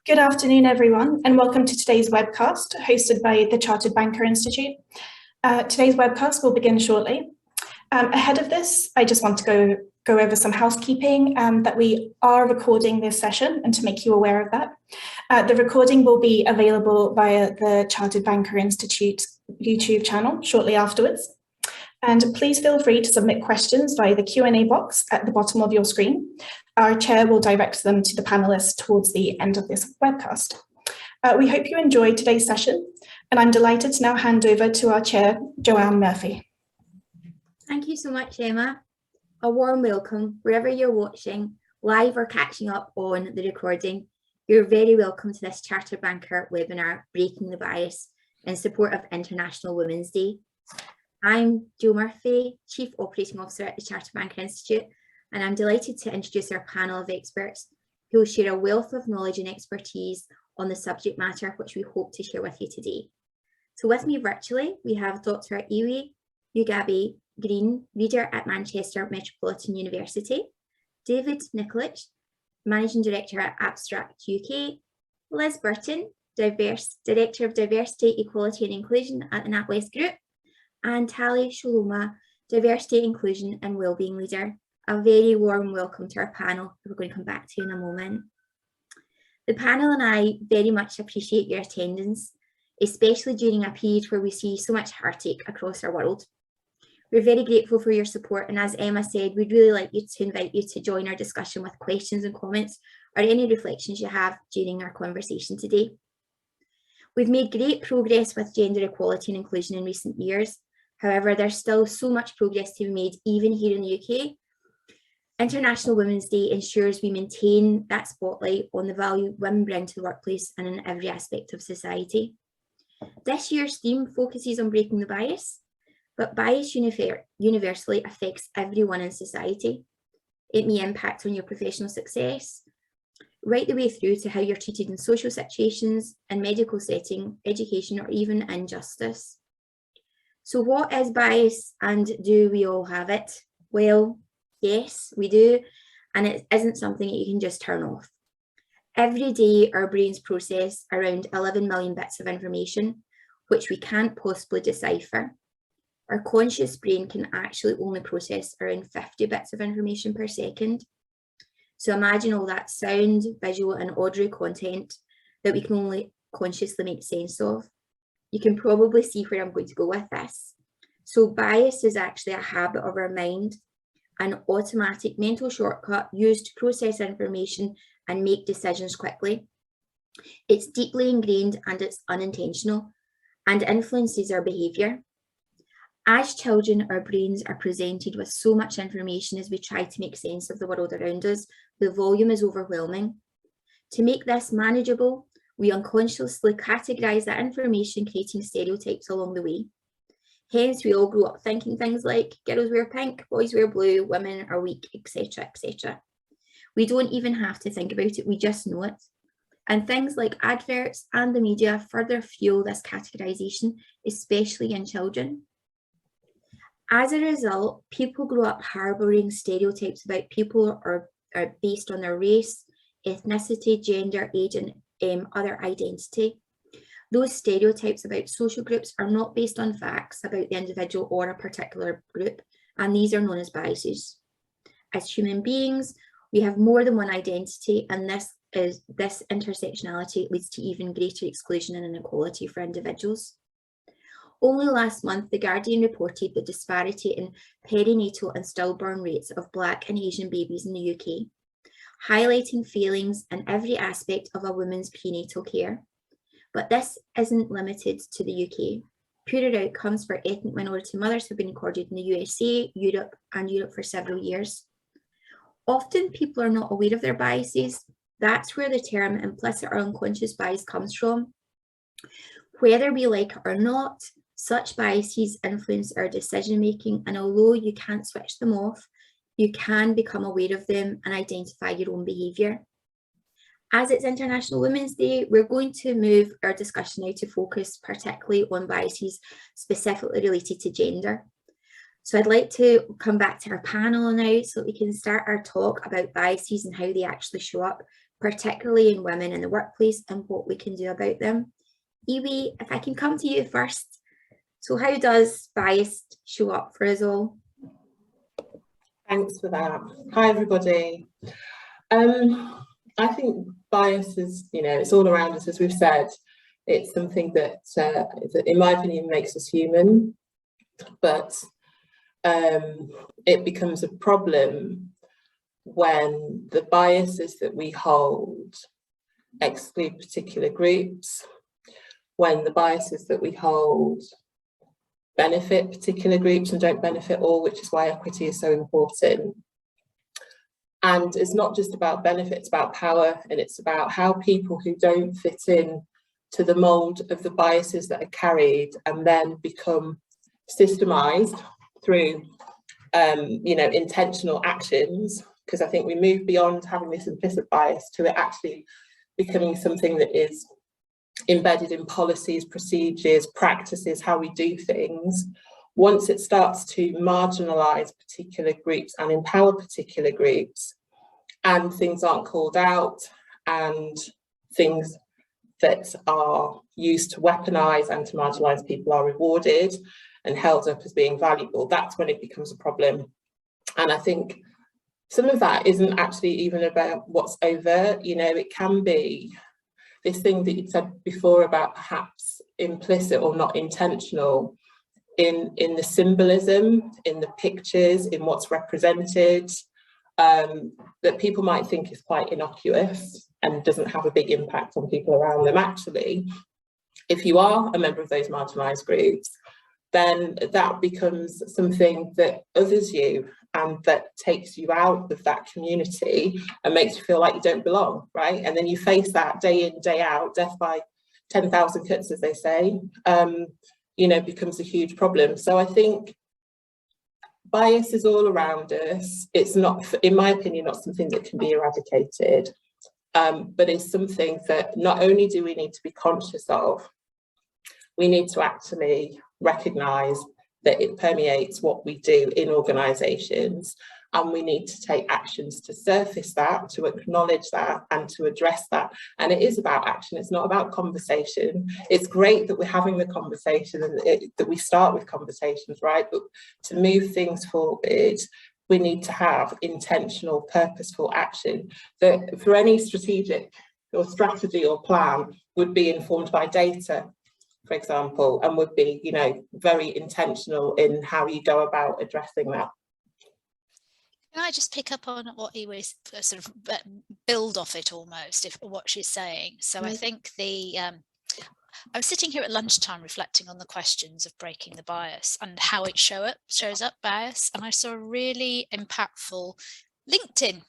Good afternoon, everyone, and welcome to today's webcast hosted by the Chartered Banker Institute. Today's webcast will begin shortly. Ahead of this, I just want to go over some housekeeping, that we are recording this session and to make you aware of that. The recording will be available via the Chartered Banker Institute YouTube channel shortly afterwards. And please feel free to submit questions via the Q&A box at the bottom of your screen. Our chair will direct them to the panelists towards the end of this webcast. We hope you enjoyed today's session, and I'm delighted to now hand over to our chair, Joanne Murphy. Thank you so much, Emma. A warm welcome wherever you're watching, live or catching up on the recording. You're very welcome to this Chartered Banker webinar, Breaking the Bias, in support of International Women's Day. I'm Jo Murphy, Chief Operating Officer at the Chartered Banker Institute, and I'm delighted to introduce our panel of experts who will share a wealth of knowledge and expertise on the subject matter which we hope to share with you today. So with me virtually, we have Dr. Iwi Ugabi Green, Reader at Manchester Metropolitan University, David Nikolic, Managing Director at Abstract UK, Liz Burton, Director of Diversity, Equality and Inclusion at the NatWest Group, and Tali Sholoma, Diversity, Inclusion and Wellbeing Leader. A very warm welcome to our panel, who we're going to come back to in a moment. The panel and I very much appreciate your attendance, especially during a period where we see so much heartache across our world. We're very grateful for your support, and as Emma said, we'd really like you to invite you to join our discussion with questions and comments or any reflections you have during our conversation today. We've made great progress with gender equality and inclusion in recent years. However, there's still so much progress to be made even here in the UK. International Women's Day ensures we maintain that spotlight on the value women bring to the workplace and in every aspect of society. This year's theme focuses on breaking the bias, but bias universally affects everyone in society. It may impact on your professional success, right the way through to how you're treated in social situations, in medical setting, education, or even injustice. So what is bias, and do we all have it? Well, yes, we do, and it isn't something that you can just turn off. Every day, our brains process around 11 million bits of information, which we can't possibly decipher. Our conscious brain can actually only process around 50 bits of information per second. So imagine all that sound, visual, and auditory content that we can only consciously make sense of. You can probably see where I'm going to go with this. So bias is actually a habit of our mind, an automatic mental shortcut used to process information and make decisions quickly. It's deeply ingrained and it's unintentional and influences our behaviour. As children, our brains are presented with so much information as we try to make sense of the world around us. The volume is overwhelming. To make this manageable, we unconsciously categorise that information, creating stereotypes along the way. Hence, we all grow up thinking things like girls wear pink, boys wear blue, women are weak, etc., etc. We don't even have to think about it, we just know it. And things like adverts and the media further fuel this categorisation, especially in children. As a result, people grow up harbouring stereotypes about people are based on their race, ethnicity, gender, age, and other identity. Those stereotypes about social groups are not based on facts about the individual or a particular group, and these are known as biases. As human beings, we have more than one identity, and this intersectionality leads to even greater exclusion and inequality for individuals. Only last month, The Guardian reported the disparity in perinatal and stillborn rates of Black and Asian babies in the UK, highlighting failings in every aspect of a woman's prenatal care. But this isn't limited to the UK. Poorer outcomes for ethnic minority mothers have been recorded in the USA, Europe for several years. Often people are not aware of their biases. That's where the term implicit or unconscious bias comes from. Whether we like it or not, such biases influence our decision making, and although you can't switch them off, you can become aware of them and identify your own behaviour. As it's International Women's Day, we're going to move our discussion now to focus particularly on biases specifically related to gender. So I'd like to come back to our panel now so that we can start our talk about biases and how they actually show up particularly in women in the workplace, and what we can do about them. Iwi, if I can come to you first. So how does bias show up for us all? Thanks for that. Hi, everybody. I think bias is, it's all around us, as we've said. It's something that, in my opinion, makes us human, but it becomes a problem when the biases that we hold exclude particular groups, when the biases that we hold benefit particular groups and don't benefit all, which is why equity is so important. And it's not just about benefit, it's about power, and it's about how people who don't fit in to the mold of the biases that are carried and then become systemized through intentional actions, because I think we move beyond having this implicit bias to it actually becoming something that is embedded in policies, procedures, practices, how we do things. Once it starts to marginalize particular groups and empower particular groups, and things aren't called out, and things that are used to weaponize and to marginalize people are rewarded and held up as being valuable, that's when it becomes a problem. And I think some of that isn't actually even about what's overt. It can be this thing that you said before about perhaps implicit or not intentional in the symbolism, in the pictures, in what's represented, that people might think is quite innocuous and doesn't have a big impact on people around them. Actually, if you are a member of those marginalised groups, then that becomes something that others you and that takes you out of that community and makes you feel like you don't belong, right? And then you face that day in, day out, death by 10,000 cuts, as they say, becomes a huge problem. So I think bias is all around us. It's not, in my opinion, not something that can be eradicated, but it's something that not only do we need to be conscious of, we need to actually recognise that it permeates what we do in organisations, and we need to take actions to surface that, to acknowledge that, and to address that. And it is about action, it's not about conversation. It's great that we're having the conversation and that we start with conversations, right? But to move things forward, we need to have intentional, purposeful action that for any strategic or strategy or plan would be informed by data, for example, and would be, very intentional in how you go about addressing that. Can I just pick up on what he was sort of build off it almost, what she's saying? So I think I was sitting here at lunchtime reflecting on the questions of breaking the bias and how it shows up bias, and I saw a really impactful LinkedIn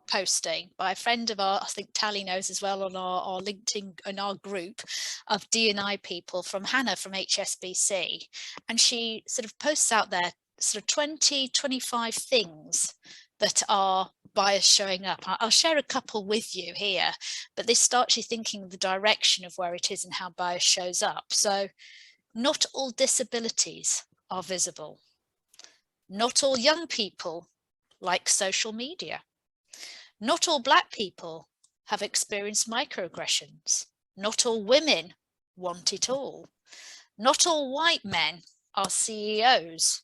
posting by a friend of ours, I think Tally knows as well, on our LinkedIn, in our group of D&I people, from Hannah from HSBC, and she sort of posts out there sort of 20-25 things that are bias showing up. I'll share a couple with you here, but this starts you thinking of the direction of where it is and how bias shows up. So not all disabilities are visible. Not all young people like social media. Not all Black people have experienced microaggressions. Not all women want it all. Not all white men are CEOs.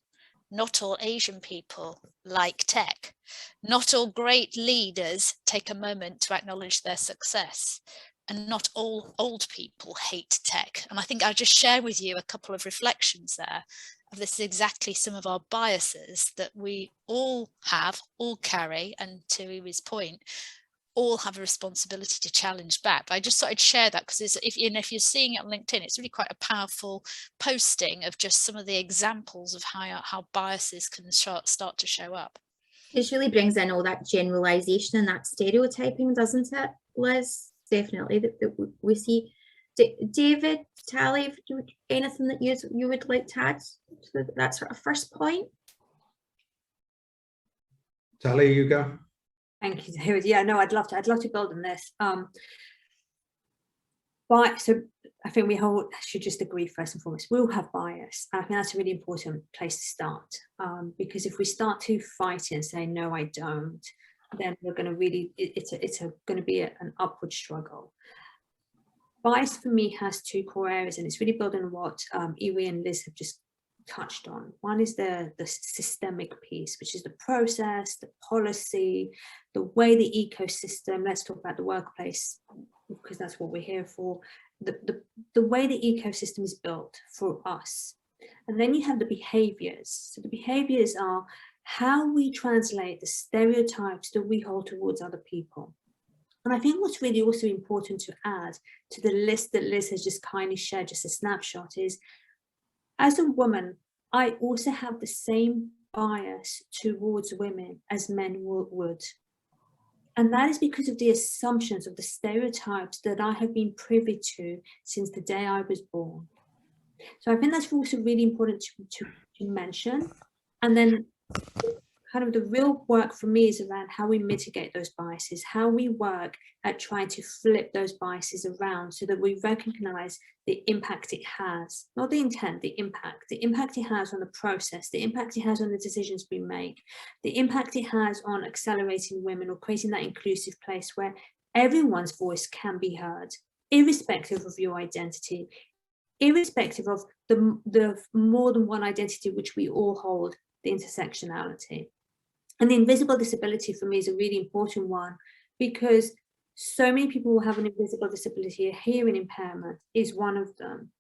Not all Asian people like tech. Not all great leaders take a moment to acknowledge their success. And not all old people hate tech. And I think I'll just share with you a couple of reflections there of this, exactly some of our biases that we all have, all carry, and to Iwi's point, all have a responsibility to challenge back. But I just thought I'd share that because if you're seeing it on LinkedIn, it's really quite a powerful posting of just some of the examples of how biases can start to show up. It really brings in all that generalization and that stereotyping, doesn't it, Liz? Definitely that we see. David, Tally, anything that you would like to add to that sort of first point? Tally, you go. Thank you, David. Yeah, no, I'd love to build on this. So I think we all should just agree first and foremost, we'll have bias. I think that's a really important place to start, because if we start to fight it and say, no, I don't, then we're going to really, it's going to be an upward struggle. Bias for me has two core areas, and it's really building on what Iwi and Liz have just touched on. One is the systemic piece, which is the process, the policy, the way the ecosystem, let's talk about the workplace, because that's what we're here for, the way the ecosystem is built for us. And then you have the behaviors. So the behaviors are how we translate the stereotypes that we hold towards other people. And I think what's really also important to add to the list that Liz has just kindly shared, just a snapshot, is as a woman, I also have the same bias towards women as men would. And that is because of the assumptions of the stereotypes that I have been privy to since the day I was born. So I think that's also really important to mention. And then kind of the real work for me is around how we mitigate those biases, how we work at trying to flip those biases around so that we recognize the impact it has, not the intent, the impact it has on the process, the impact it has on the decisions we make, the impact it has on accelerating women or creating that inclusive place where everyone's voice can be heard, irrespective of your identity, irrespective of the more than one identity which we all hold, the intersectionality. And the invisible disability for me is a really important one, because so many people will have an invisible disability. A hearing impairment is one of them.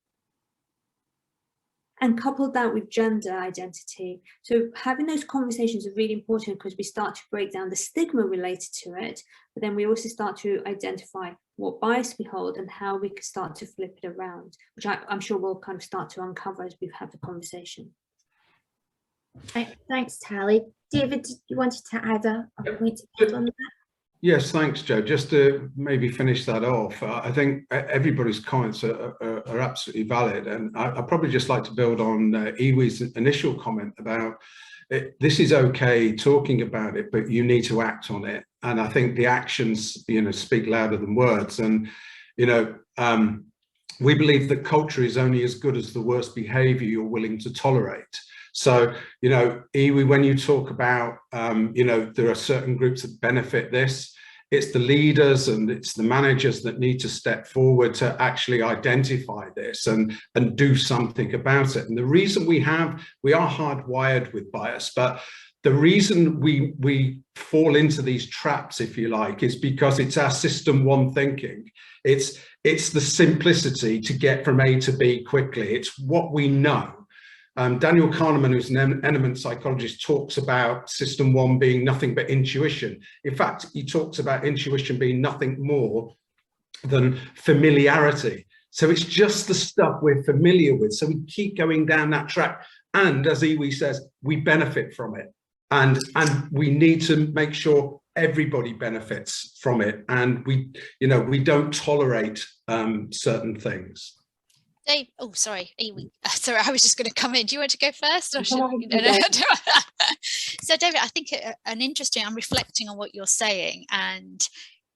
And coupled that with gender identity. So having those conversations are really important because we start to break down the stigma related to it, but then we also start to identify what bias we hold and how we can start to flip it around, which I'm sure we'll kind of start to uncover as we've had the conversation. Thanks, Tally. David, you wanted to add a point on that? Yes, thanks, Jo. Just to maybe finish that off, I think everybody's comments are absolutely valid, and I'd probably just like to build on Iwi's initial comment about this is okay talking about it, but you need to act on it. And I think the actions, speak louder than words. And we believe that culture is only as good as the worst behaviour you're willing to tolerate. So, Iwi, when you talk about, there are certain groups that benefit this, it's the leaders and it's the managers that need to step forward to actually identify this and do something about it. And the reason we are hardwired with bias, but the reason we fall into these traps, if you like, is because it's our system one thinking. It's the simplicity to get from A to B quickly. It's what we know. Daniel Kahneman, who's an eminent psychologist, talks about system one being nothing but intuition. In fact, he talks about intuition being nothing more than familiarity. So it's just the stuff we're familiar with. So we keep going down that track. And as Iwi says, we benefit from it. And we need to make sure everybody benefits from it. And we don't tolerate certain things. Dave, oh, sorry, Iwi. Sorry, I was just going to come in. Do you want to go first? Or should, no. So, David, I think I'm reflecting on what you're saying, and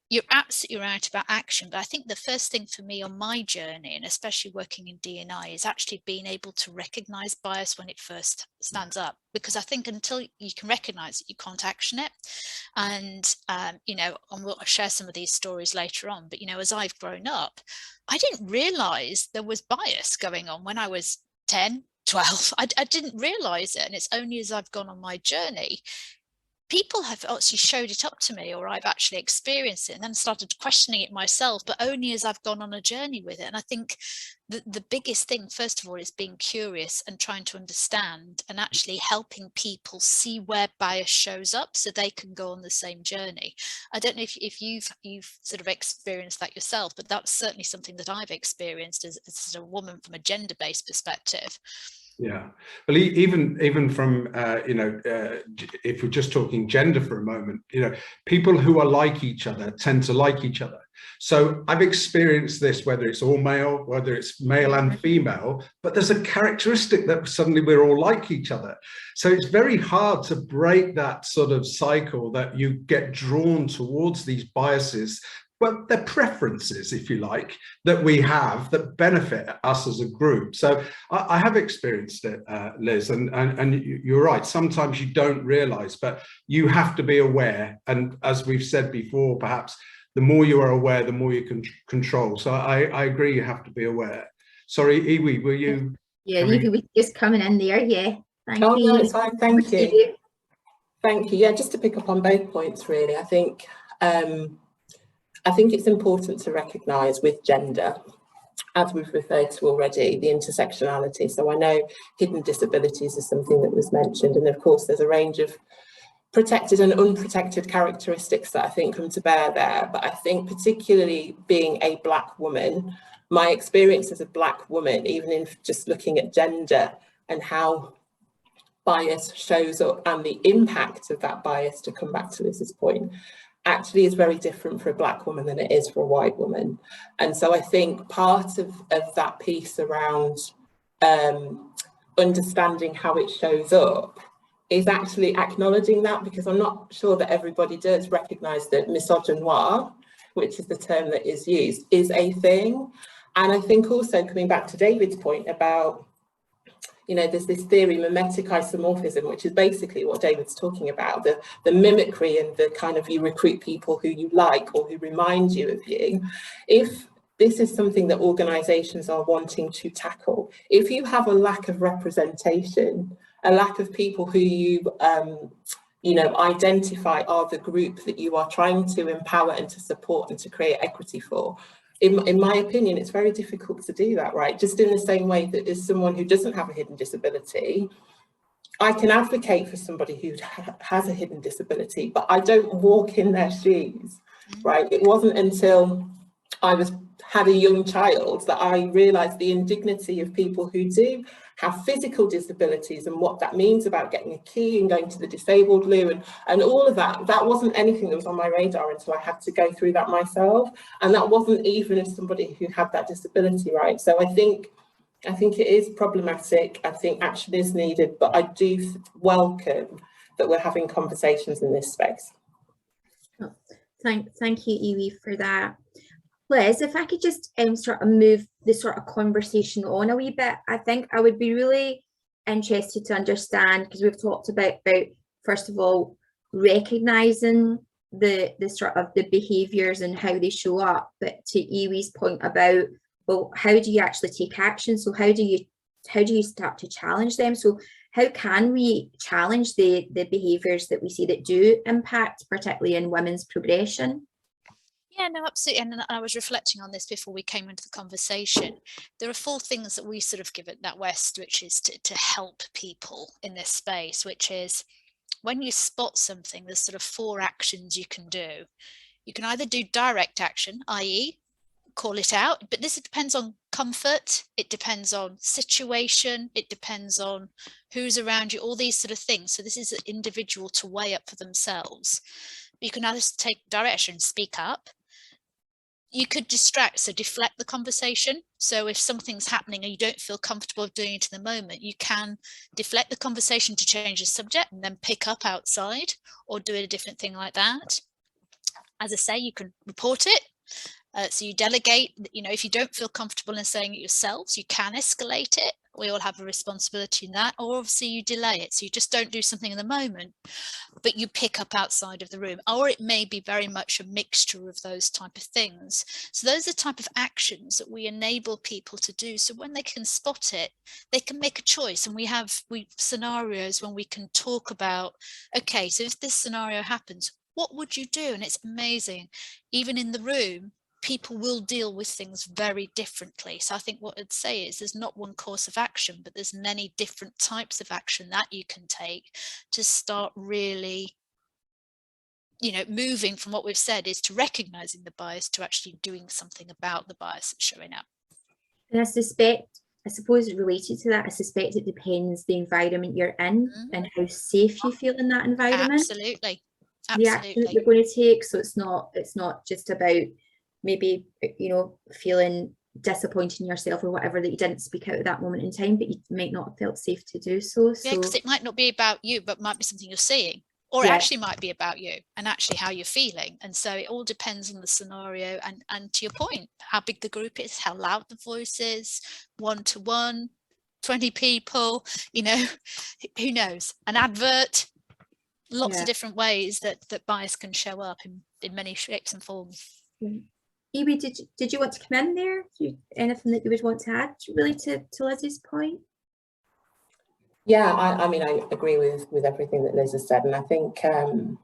you're absolutely right about action. But I think the first thing for me on my journey, and especially working in D&I, is actually being able to recognize bias when it first stands up. Because I think until you can recognize it, you can't action it. And, and we'll share some of these stories later on. But, as I've grown up, I didn't realize there was bias going on when I was 10, 12. I didn't realize it. And it's only as I've gone on my journey, people have actually showed it up to me, or I've actually experienced it and then started questioning it myself, but only as I've gone on a journey with it. And I think the biggest thing, first of all, is being curious and trying to understand and actually helping people see where bias shows up so they can go on the same journey. I don't know if you've sort of experienced that yourself, but that's certainly something that I've experienced as a woman from a gender-based perspective. Yeah, well, even from if we're just talking gender for a moment, people who are like each other tend to like each other. So I've experienced this, whether it's all male, whether it's male and female, but there's a characteristic that suddenly we're all like each other. So it's very hard to break that sort of cycle that you get drawn towards these biases well, they're preferences, if you like, that we have that benefit us as a group. So I have experienced it, Liz, and you're right. Sometimes you don't realise, but you have to be aware. And as we've said before, perhaps the more you are aware, the more you can control. So I agree, you have to be aware. Sorry, Iwi, were you? Yeah, Evie was just coming in there. Yeah, thank you. No, it's fine. Thank you. Thank you. Yeah, just to pick up on both points, really. I think it's important to recognise with gender, as we've referred to already, the intersectionality. So I know hidden disabilities is something that was mentioned, and of course there's a range of protected and unprotected characteristics that I think come to bear there. But I think particularly being a Black woman, my experience as a Black woman, even in just looking at gender and how bias shows up and the impact of that bias, to come back to Liz's point, actually is very different for a Black woman than it is for a white woman. And so I think part of that piece around understanding how it shows up is actually acknowledging that, because I'm not sure that everybody does recognise that misogynoir, which is the term that is used, is a thing. And I think also, coming back to David's point about, you know, there's this theory, memetic isomorphism, which is basically what David's talking about, the mimicry and the kind of, you recruit people who you like or who remind you of you. If this is something that organisations are wanting to tackle, if you have a lack of representation, a lack of people who you know, identify are the group that you are trying to empower and to support and to create equity for, in my opinion, it's very difficult to do that, right? Just in the same way that as someone who doesn't have a hidden disability, I can advocate for somebody who has a hidden disability, but I don't walk in their shoes, right? It wasn't until I had a young child that I realised the indignity of people who do have physical disabilities and what that means about getting a key and going to the disabled loo and all of that. That wasn't anything that was on my radar until I had to go through that myself. And that wasn't even as somebody who had that disability, right? So I think it is problematic. I think action is needed, but I do welcome that we're having conversations in this space. Oh, thank you, Iwi, for that. Liz, if I could just sort of move this sort of conversation on a wee bit, I think I would be really interested to understand, because we've talked about first of all, recognising the sort of the behaviours and how they show up, but to Iwi's point about, well, how do you actually take action? So how do you start to challenge them? So how can we challenge the behaviours that we see that do impact, particularly in women's progression? Yeah, no, absolutely. And I was reflecting on this before we came into the conversation. There are 4 things that we sort of give at NatWest, which is to help people in this space, which is when you spot something, there's sort of 4 actions you can do. You can either do direct action, i.e. call it out, but this depends on comfort, it depends on situation, it depends on who's around you, all these sort of things. So this is an individual to weigh up for themselves. But you can either take direction, speak up. You could distract, so deflect the conversation. So if something's happening and you don't feel comfortable doing it in the moment, you can deflect the conversation to change the subject and then pick up outside or do a different thing like that. As I say, you can report it. So you delegate, you know, if you don't feel comfortable in saying it yourselves, you can escalate it. We all have a responsibility in that, or obviously you delay it. So you just don't do something in the moment, but you pick up outside of the room, or it may be very much a mixture of those type of things. So those are the type of actions that we enable people to do. So when they can spot it, they can make a choice. And we have scenarios when we can talk about, okay, so if this scenario happens, what would you do? And it's amazing, even in the room, people will deal with things very differently. So I think what I'd say is there's not one course of action, but there's many different types of action that you can take to start really, you know, moving from what we've said is to recognizing the bias to actually doing something about the bias that's showing up. And I suppose related to that, I suspect it depends the environment you're in and how safe you feel in that environment. Absolutely. The action that you're going to take. So it's not just about maybe, you know, feeling disappointed in yourself or whatever that you didn't speak out at that moment in time, but you might not have felt safe to do so. Yeah, because it might not be about you, but might be something you're seeing or it actually might be about you and actually how you're feeling. And so it all depends on the scenario, and to your point, how big the group is, how loud the voice is, 1-to-1, 20 people, you know, who knows, an advert, lots of different ways that bias can show up in many shapes and forms. Iwi, did you want to come in there? Anything that you would want to add really to Liz's point? Yeah, I mean, I agree with everything that Liz has said, and I think a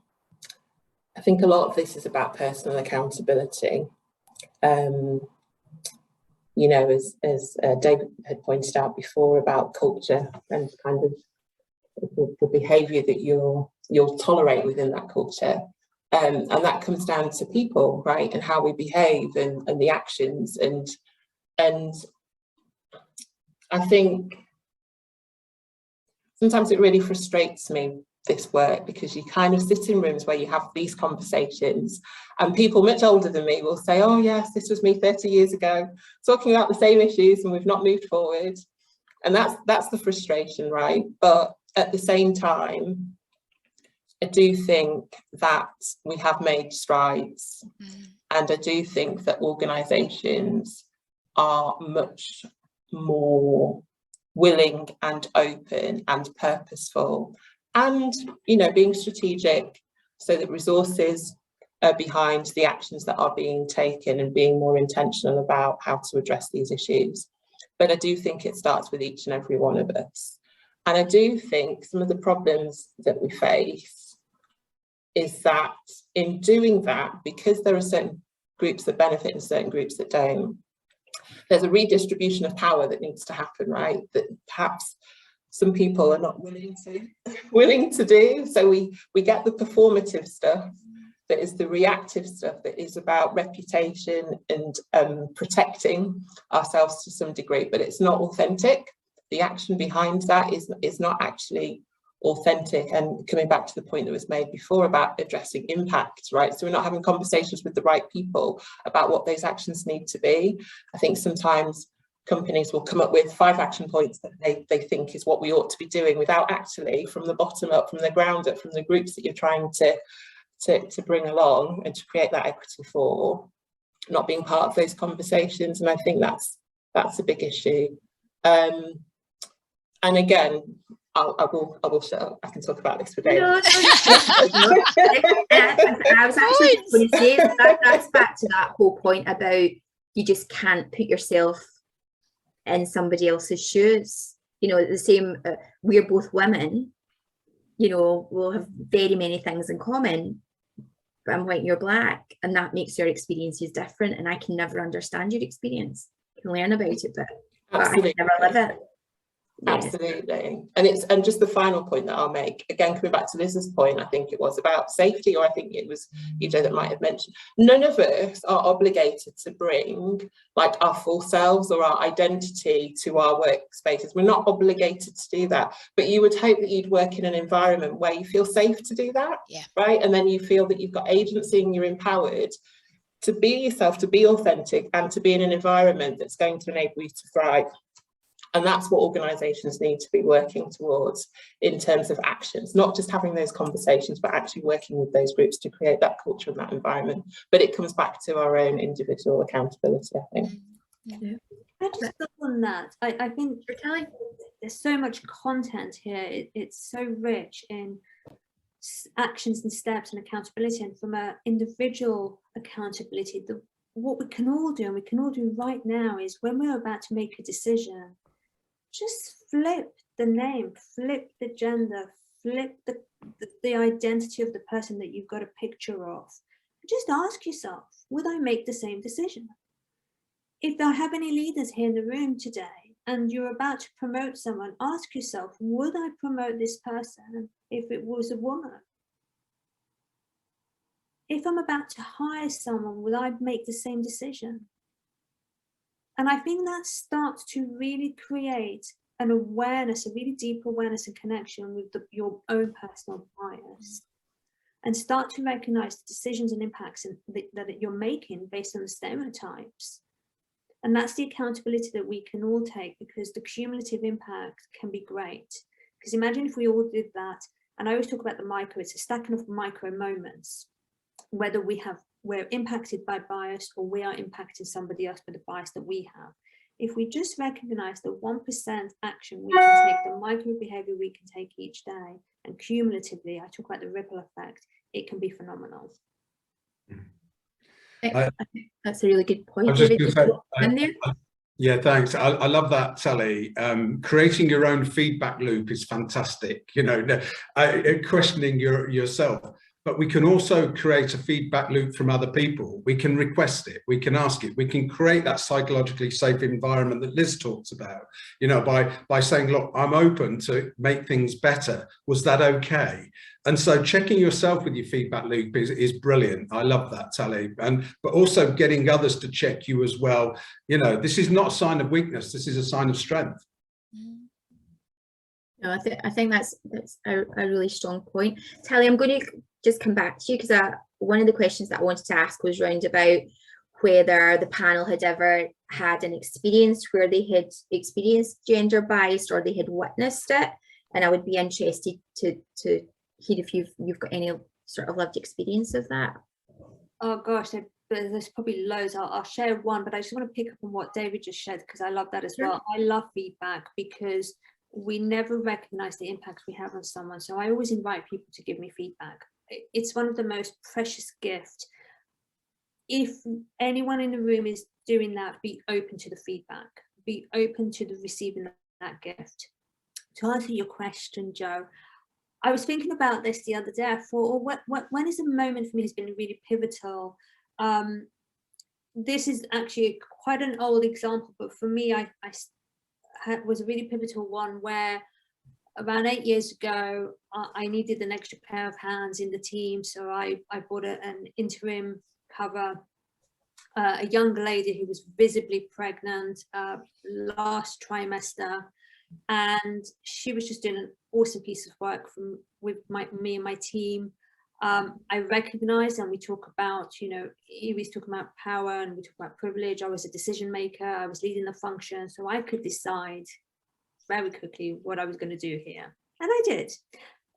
lot of this is about personal accountability. You know, as David had pointed out before about culture and kind of the behaviour that you'll tolerate within that culture, and that comes down to people, right, and how we behave and the actions, and I think sometimes it really frustrates me, this work, because you kind of sit in rooms where you have these conversations and people much older than me will say, oh yes, this was me 30 years ago talking about the same issues and we've not moved forward. And that's the frustration, right? But at the same time, I do think that we have made strides, and I do think that organisations are much more willing and open and purposeful, and, you know, being strategic so that resources are behind the actions that are being taken and being more intentional about how to address these issues. But I do think it starts with each and every one of us. And I do think some of the problems that we face is that in doing that, because there are certain groups that benefit and certain groups that don't, there's a redistribution of power that needs to happen, right? That perhaps some people are not willing to do. So we get the performative stuff that is the reactive stuff that is about reputation and protecting ourselves to some degree, but it's not authentic. The action behind that is not actually authentic. And coming back to the point that was made before about addressing impact, right? So we're not having conversations with the right people about what those actions need to be. I think sometimes companies will come up with 5 action points that they think is what we ought to be doing, without actually from the bottom up, from the ground up, from the groups that you're trying to bring along and to create that equity for, not being part of those conversations. And I think that's a big issue. And again, I will shut up. I can talk about this for days. No. I was actually just going to say that's back to that whole point about you just can't put yourself in somebody else's shoes. You know, the same, we're both women, you know, we'll have very many things in common, but I'm white and you're black, and that makes your experiences different, and I can never understand your experience. I can learn about it, but I can never live it. Yeah. Absolutely. And just the final point that I'll make, again, coming back to Liz's point, I think it was about safety, or I think it was EJ that might have mentioned, none of us are obligated to bring like our full selves or our identity to our workspaces. We're not obligated to do that, but you would hope that you'd work in an environment where you feel safe to do that, right? And then you feel that you've got agency and you're empowered to be yourself, to be authentic, and to be in an environment that's going to enable you to thrive. And that's what organisations need to be working towards in terms of actions, not just having those conversations, but actually working with those groups to create that culture and that environment. But it comes back to our own individual accountability, I think. Yeah. I just build on that. I think there's so much content here. It's so rich in actions and steps and accountability. And from an individual accountability, what we can all do, and we can all do right now, is when we're about to make a decision, just flip the name, flip the gender, flip the identity of the person that you've got a picture of. Just ask yourself, would I make the same decision? If I have any leaders here in the room today and you're about to promote someone, ask yourself, would I promote this person if it was a woman? If I'm about to hire someone, will I make the same decision? And I think that starts to really create an awareness, a really deep awareness and connection with your own personal bias, and start to recognize the decisions and impacts that you're making based on the stereotypes. And that's the accountability that we can all take, because the cumulative impact can be great. Because imagine if we all did that And I always talk about the micro, it's a stacking of micro moments, whether we're impacted by bias or we are impacting somebody else by the bias that we have. If we just recognize the 1% action we can take, the micro behavior we can take each day, and cumulatively, I talk about the ripple effect, it can be phenomenal. I think that's a really good point. I was just David, going in to there? say, yeah, thanks. I love that, Sally. Creating your own feedback loop is fantastic. You know, questioning yourself. But we can also create a feedback loop from other people. We can request it, we can ask it, we can create that psychologically safe environment that Liz talks about, you know, by saying, look, I'm open to make things better. Was that okay? And so checking yourself with your feedback loop is brilliant. I love that, Sally. But also getting others to check you as well. You know, this is not a sign of weakness, this is a sign of strength. No, I think that's a really strong point. Tally, I'm going to just come back to you because one of the questions that I wanted to ask was round about whether the panel had ever had an experience where they had experienced gender bias or they had witnessed it, and I would be interested to hear if you've got any sort of lived experience of that. Oh gosh, there's probably loads. I'll share one, but I just want to pick up on what David just shared because I love that as well. I love feedback because we never recognize the impacts we have on someone. So I always invite people to give me feedback. It's one of the most precious gifts. If anyone in the room is doing that, be open to the feedback, be open to the receiving that gift. To answer your question, Joe, I was thinking about this the other day. I thought, when is a moment for me has been really pivotal? This is actually quite an old example, but for me, I was a really pivotal one where around 8 years ago, I needed an extra pair of hands in the team. So I bought an interim cover, a young lady who was visibly pregnant last trimester. And she was just doing an awesome piece of work with me and my team. I recognized, and we talk about, you know, he was talking about power and we talk about privilege. I was a decision maker, I was leading the function, so I could decide very quickly what I was going to do here. And I did.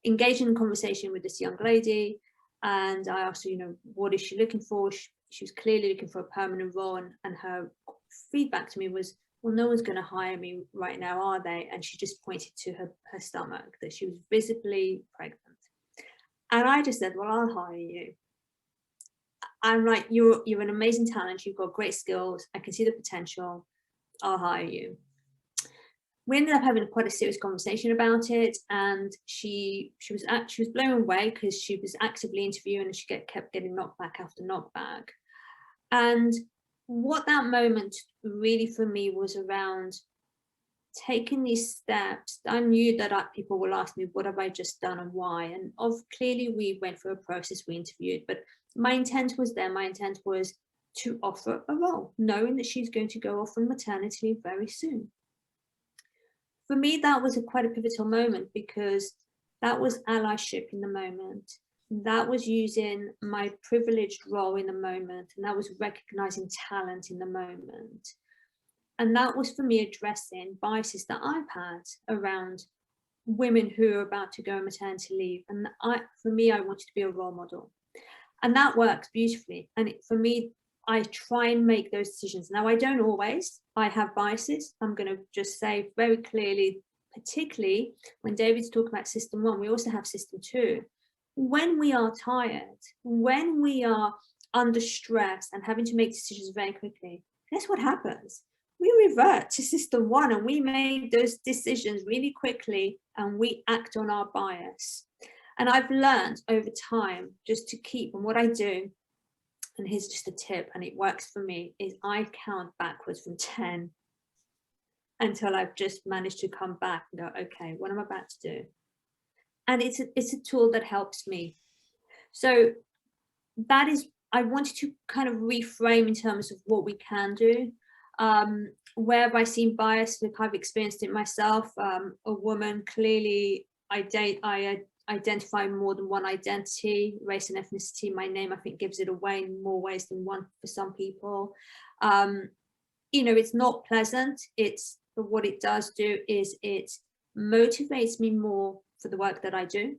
Engage in conversation with this young lady, and I asked her, you know, what is she looking for? She was clearly looking for a permanent role, and her feedback to me was, well, no one's going to hire me right now, are they? And she just pointed to her stomach, that she was visibly pregnant. And I just said, well, I'll hire you. I'm like, you're an amazing talent. You've got great skills. I can see the potential. I'll hire you. We ended up having quite a serious conversation about it. And she was blown away because she was actively interviewing and she kept getting knockback after knockback. And what that moment really for me was around taking these steps. I knew that people will ask me, what have I just done and why? And clearly we went through a process, we interviewed, but my intent was there. My intent was to offer a role, knowing that she's going to go off on maternity leave very soon. For me, that was quite a pivotal moment because that was allyship in the moment. That was using my privileged role in the moment, and that was recognizing talent in the moment. And that was for me addressing biases that I've had around women who are about to go on maternity leave. And for me, I wanted to be a role model. And that works beautifully. And for me, I try and make those decisions. Now, I don't always. I have biases. I'm going to just say very clearly, particularly when David's talking about system 1, we also have system 2. When we are tired, when we are under stress and having to make decisions very quickly, guess what happens? We revert to system 1 and we make those decisions really quickly and we act on our bias. And I've learned over time just to keep, and what I do, and here's just a tip, and it works for me, is I count backwards from 10 until I've just managed to come back and go, okay, what am I about to do? And it's a tool that helps me. So that is, I wanted to kind of reframe in terms of what we can do. Where have I seen bias? Look, I've experienced it myself. A woman, clearly I identify more than one identity, race and ethnicity. My name, I think, gives it away in more ways than one for some people. You know, it's not pleasant. But what it does do is it motivates me more for the work that I do.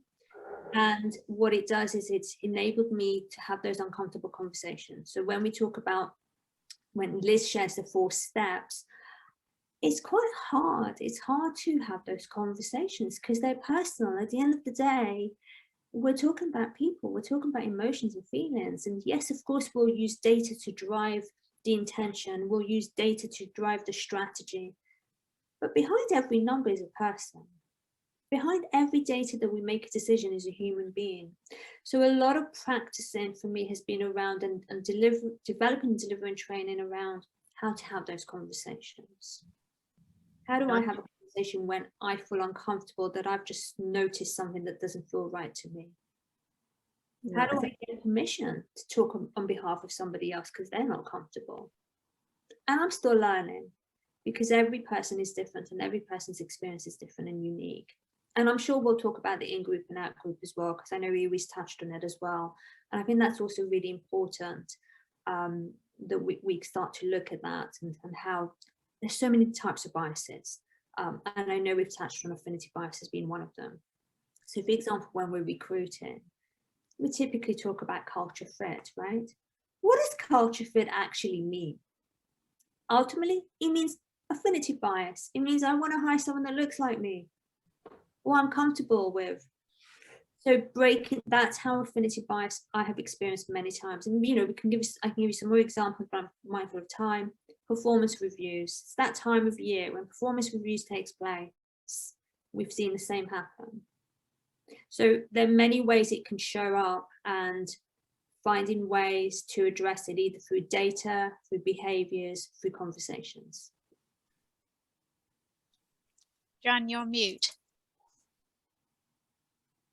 And what it does is it's enabled me to have those uncomfortable conversations. So when we talk about, when Liz shares the 4 steps, it's quite hard. It's hard to have those conversations because they're personal. At the end of the day, we're talking about people, we're talking about emotions and feelings. And yes, of course, we'll use data to drive the intention, we'll use data to drive the strategy. But behind every number is a person. Behind every data that we make a decision is a human being. So a lot of practicing for me has been around and developing and delivering training around how to have those conversations. How do I have a conversation when I feel uncomfortable, that I've just noticed something that doesn't feel right to me? How do I get permission to talk on behalf of somebody else because they're not comfortable? And I'm still learning, because every person is different and every person's experience is different and unique. And I'm sure we'll talk about the in-group and out-group as well, because I know Iwi's touched on it as well. And I think that's also really important, that we start to look at that and how there's so many types of biases. And I know we've touched on affinity bias as being one of them. So for example, when we're recruiting, we typically talk about culture fit, right? What does culture fit actually mean? Ultimately, it means affinity bias. It means I want to hire someone that looks like me, or I'm comfortable with. So breaking, that's how affinity bias I have experienced many times. And I can give you some more examples, but I'm mindful of time. Performance reviews. It's that time of year when performance reviews takes place. We've seen the same happen. So there are many ways it can show up, and finding ways to address it either through data, through behaviors, through conversations. Jan, you're on mute.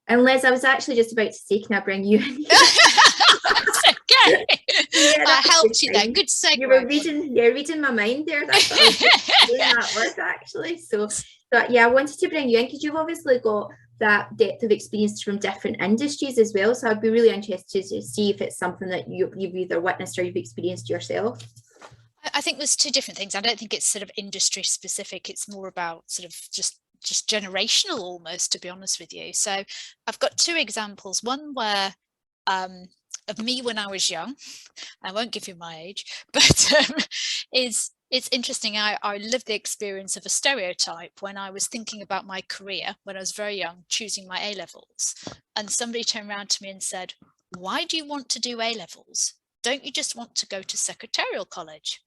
And Liz, I was actually just about to say, can I bring you in? That's okay. Yeah, I helped you there. Good segue. You're reading my mind there. That's what I was doing that word actually. So yeah, I wanted to bring you in because you've obviously got that depth of experience from different industries as well. So I'd be really interested to see if it's something that you've either witnessed or you've experienced yourself. I think there's 2 different things. I don't think it's sort of industry specific. It's more about sort of just generational almost, to be honest with you. So I've got 2 examples. One where of me when I was young, I won't give you my age, but it's interesting. I lived the experience of a stereotype when I was thinking about my career when I was very young, choosing my A-levels. And somebody turned around to me and said, why do you want to do A-levels? Don't you just want to go to secretarial college?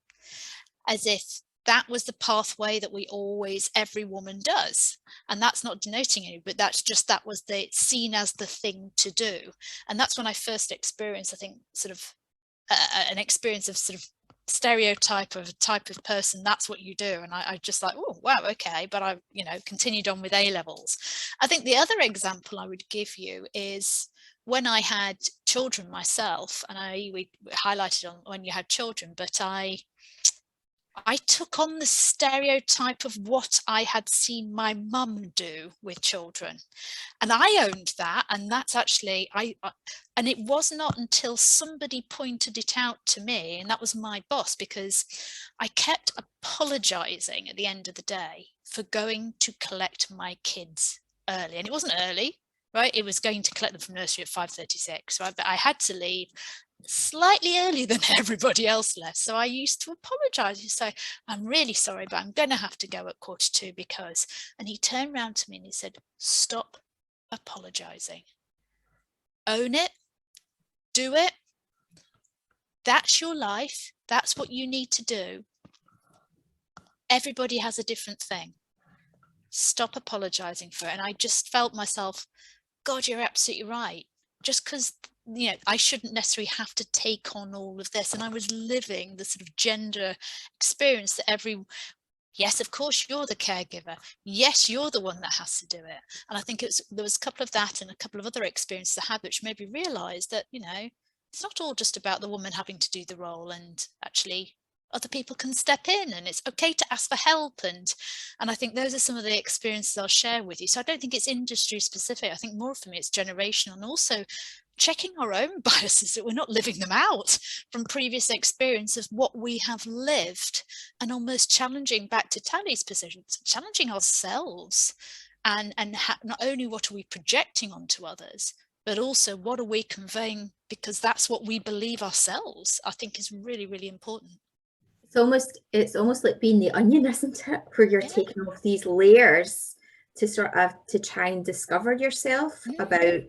As if that was the pathway that every woman does. And that's not denoting any, but that was seen as the thing to do. And that's when I first experienced, I think, sort of an experience of sort of stereotype of a type of person. That's what you do. And I just like, oh, wow, okay. But I, continued on with A-levels. I think the other example I would give you is when I had children myself, and we highlighted on when you had children, but I took on the stereotype of what I had seen my mum do with children, and I owned that. And that's actually and it was not until somebody pointed it out to me, and that was my boss, because I kept apologizing at the end of the day for going to collect my kids early, and it wasn't early, right? It was going to collect them from nursery at 5:36, right? But I had to leave slightly earlier than everybody else left. So I used to apologize. You say, I'm really sorry, but I'm going to have to go at 1:45 because, and he turned around to me and he said, stop apologizing. Own it, do it. That's your life. That's what you need to do. Everybody has a different thing. Stop apologizing for it. And I just felt myself, God, you're absolutely right. Just because I shouldn't necessarily have to take on all of this. And I was living the sort of gender experience that yes, of course, you're the caregiver. Yes, you're the one that has to do it. And I think there was a couple of that and a couple of other experiences I had, which made me realize that, it's not all just about the woman having to do the role, and actually other people can step in, and it's okay to ask for help. And I think those are some of the experiences I'll share with you. So I don't think it's industry specific. I think more for me, it's generational, and also checking our own biases, that we're not living them out from previous experience of what we have lived, and almost challenging, back to Tally's position, challenging ourselves and not only what are we projecting onto others, but also what are we conveying, because that's what we believe ourselves, I think is really, really important. It's almost like being the onion, isn't it? Where you're taking off these layers to sort of to try and discover yourself about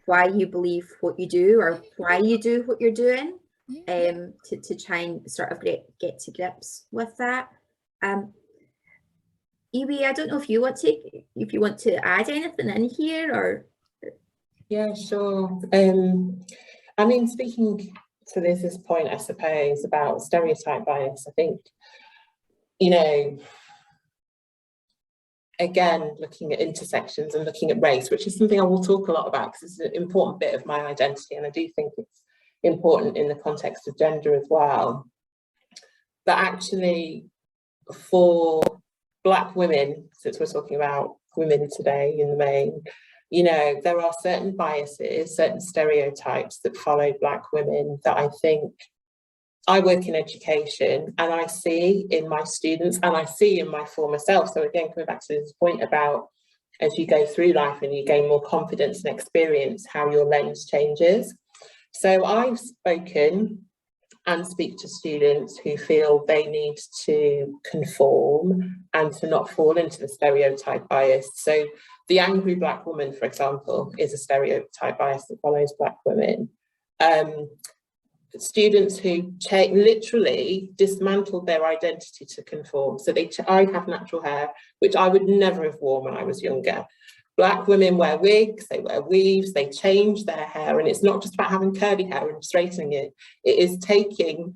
why you believe what you do or why you do what you're doing, to try and sort of get to grips with that. Iwi, I don't know if you want to add anything in here, or yeah, sure. I mean, speaking to this point, I suppose, about stereotype bias, I think, you know, again, looking at intersections and looking at race, which is something I will talk a lot about because it's an important bit of my identity, and I do think it's important in the context of gender as well. But actually, for Black women, since we're talking about women today in the main, you know, there are certain biases, certain stereotypes that follow Black women that I think, I work in education and I see in my students and I see in my former self. So again, coming back to this point about as you go through life and you gain more confidence and experience, how your lens changes. So I've spoken and speak to students who feel they need to conform and to not fall into the stereotype bias. So the angry Black woman, for example, is a stereotype bias that follows Black women. Students who literally dismantled their identity to conform. So I have natural hair, which I would never have worn when I was younger. Black women wear wigs, they wear weaves, they change their hair, and it's not just about having curly hair and straightening it. It is taking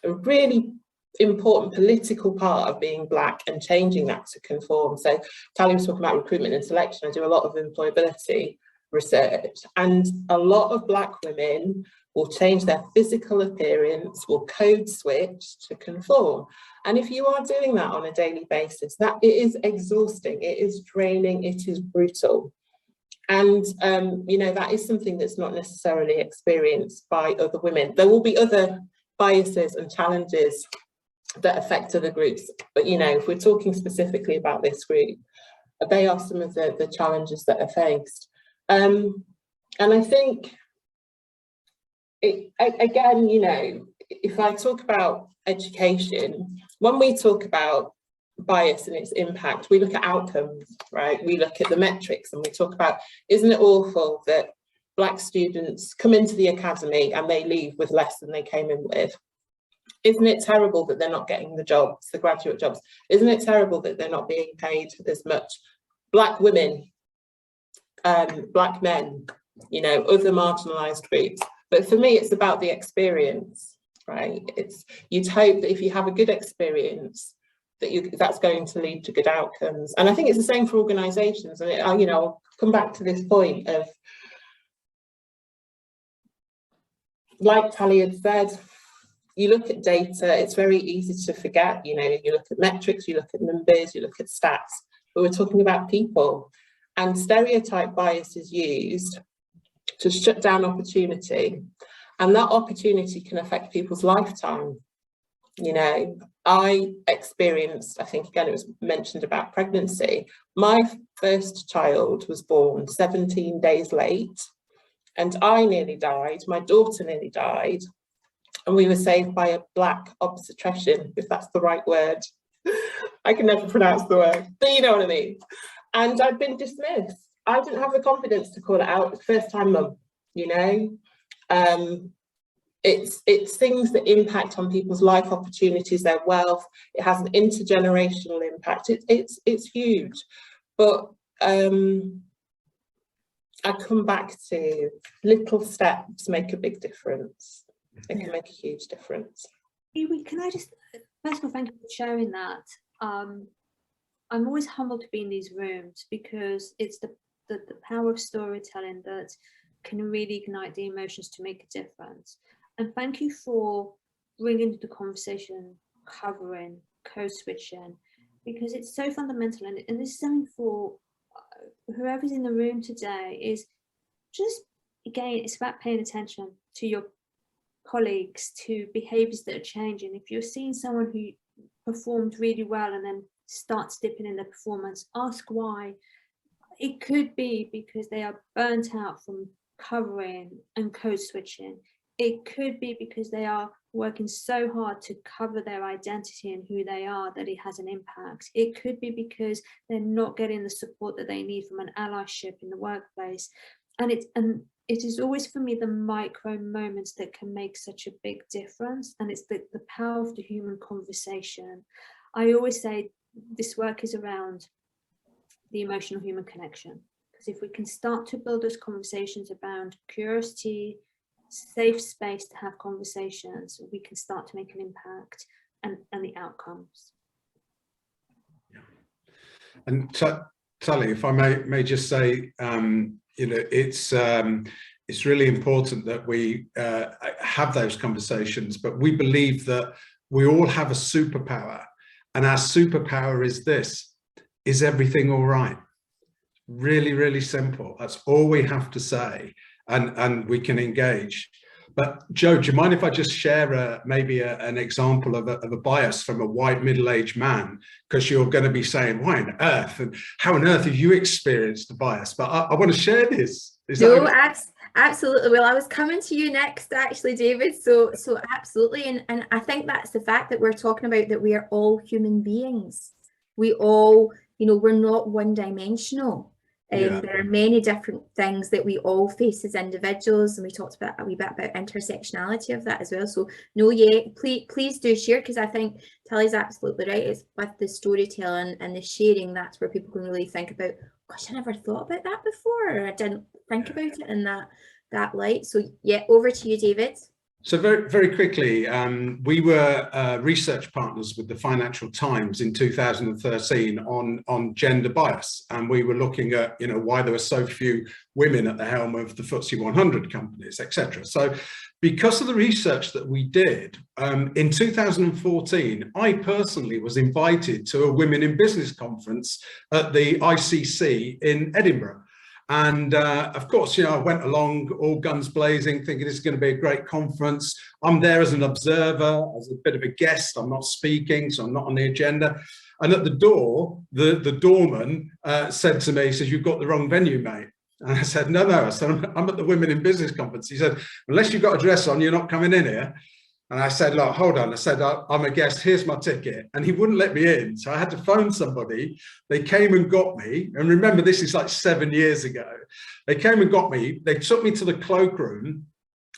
a really important political part of being Black and changing that to conform. So Tali was talking about recruitment and selection. I do a lot of employability research, and a lot of Black women will change their physical appearance, will code switch to conform. And if you are doing that on a daily basis, that it is exhausting, it is draining, it is brutal. And, you know, that is something that's not necessarily experienced by other women. There will be other biases and challenges that affect other groups. But, you know, if we're talking specifically about this group, they are some of the challenges that are faced. And I think, again, you know, if I talk about education, when we talk about bias and its impact, we look at outcomes, right? We look at the metrics and we talk about, isn't it awful that Black students come into the academy and they leave with less than they came in with? Isn't it terrible that they're not getting the jobs, the graduate jobs? Isn't it terrible that they're not being paid as much? Black women, Black men, you know, other marginalised groups. But for me, it's about the experience, right? You'd hope that if you have a good experience, that's going to lead to good outcomes. And I think it's the same for organisations. And you know, I'll come back to this point of, like Tali had said, you look at data, it's very easy to forget. You know, you look at metrics, you look at numbers, you look at stats, but we're talking about people. And stereotype bias is used to shut down opportunity, and that opportunity can affect people's lifetime. You know, I experienced, I think again it was mentioned about pregnancy, my first child was born 17 days late and I nearly died, my daughter nearly died, and we were saved by a Black obstetrician, if that's the right word. I can never pronounce the word, but you know what I mean. And I'd been dismissed. I didn't have the confidence to call it out. First time mum, you know. It's things that impact on people's life opportunities, their wealth. It has an intergenerational impact. It's huge. But I come back to little steps make a big difference. It can make a huge difference. Can I just, first of all, thank you for sharing that. I'm always humbled to be in these rooms because it's the power of storytelling that can really ignite the emotions to make a difference. And thank you for bringing the conversation, covering, code switching, because it's so fundamental. And this is something for whoever's in the room today, is just, again, it's about paying attention to your colleagues, to behaviors that are changing. If you're seeing someone who performed really well and then starts dipping in their performance, ask why. it could be because they are burnt out from covering and code switching. It could be because they are working so hard to cover their identity and who they are that it has an impact. It could be because they're not getting the support that they need from an allyship in the workplace. And it is always, for me, the micro moments that can make such a big difference. And it's the power of the human conversation. I always say this work is around the emotional human connection. Because if we can start to build those conversations around curiosity, safe space to have conversations, we can start to make an impact and the outcomes. Yeah. And Tali, if I may just say, you know, it's really important that we have those conversations, but we believe that we all have a superpower, and our superpower is this: is everything all right? Really, really simple. That's all we have to say, and we can engage. But Joe, do you mind if I just share maybe an example of a bias from a white middle-aged man? Because you're going to be saying, why on earth, and how on earth have you experienced a bias? But I want to share this. No, absolutely. Well, I was coming to you next, actually, David. So absolutely. And I think that's the fact that we're talking about, that we are all human beings. We all, you know, we're not one-dimensional. There are many different things that we all face as individuals, and we talked about a wee bit about intersectionality of that as well. So no, please do share, because I think Tali's absolutely right. It's with the storytelling and the sharing, that's where people can really think about, gosh, I never thought about that before, or I didn't think about it in that light. So yeah, over to you, David. So very, very quickly, we were research partners with the Financial Times in 2013 on gender bias, and we were looking at, you know, why there were so few women at the helm of the FTSE 100 companies, etc. So, because of the research that we did, in 2014, I personally was invited to a Women in Business conference at the ICC in Edinburgh. And of course, you know, I went along all guns blazing, thinking this is going to be a great conference. I'm there as an observer, as a bit of a guest. I'm not speaking, so I'm not on the agenda. And at the door, the doorman said to me, he says, "You've got the wrong venue, mate." And I said, no. I said, I'm at the Women in Business conference. He said, "Unless you've got a dress on, you're not coming in here." And I said, "Look, hold on." I said, "I'm a guest, here's my ticket." And he wouldn't let me in. So I had to phone somebody. They came and got me. And remember, this is like 7 years ago. They came and got me. They took me to the cloakroom,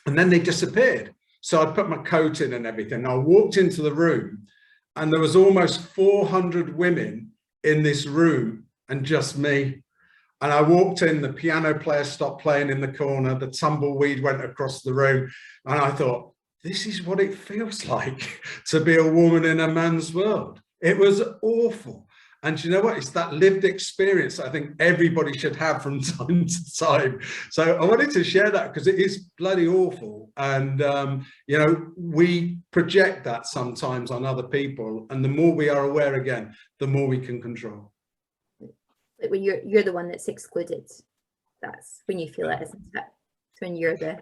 and then they disappeared. So I put my coat in and everything. I walked into the room, and there was almost 400 women in this room and just me. And I walked in, the piano player stopped playing in the corner, the tumbleweed went across the room. And I thought, this is what it feels like to be a woman in a man's world. It was awful. And you know what? It's that lived experience I think everybody should have from time to time. So I wanted to share that because it is bloody awful. And, you know, we project that sometimes on other people. And the more we are aware, again, the more we can control. When you're the one that's excluded, that's when you feel it, isn't it? It's when you're the...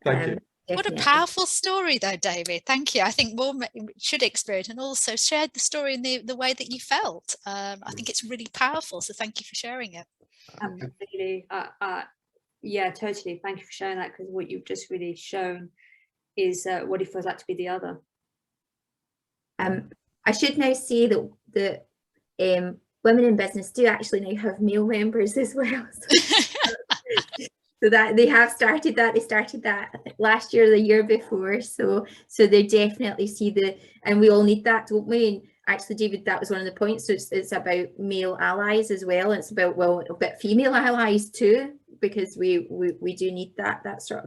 Thank you. What a powerful story, though, David. Thank you. I think more should experience, and also shared the story in the way that you felt. I think it's really powerful. So thank you for sharing it. Absolutely. Yeah, totally. Thank you for sharing that, because what you've just really shown is what it feels like to be the other. I should now say that the Women in Business do actually now have male members as well. So that they have started that. They started that I think last year or the year before. So they definitely see and we all need that, don't we? And actually, David, that was one of the points. So it's about male allies as well. It's about, well, a bit female allies too, because we do need that's so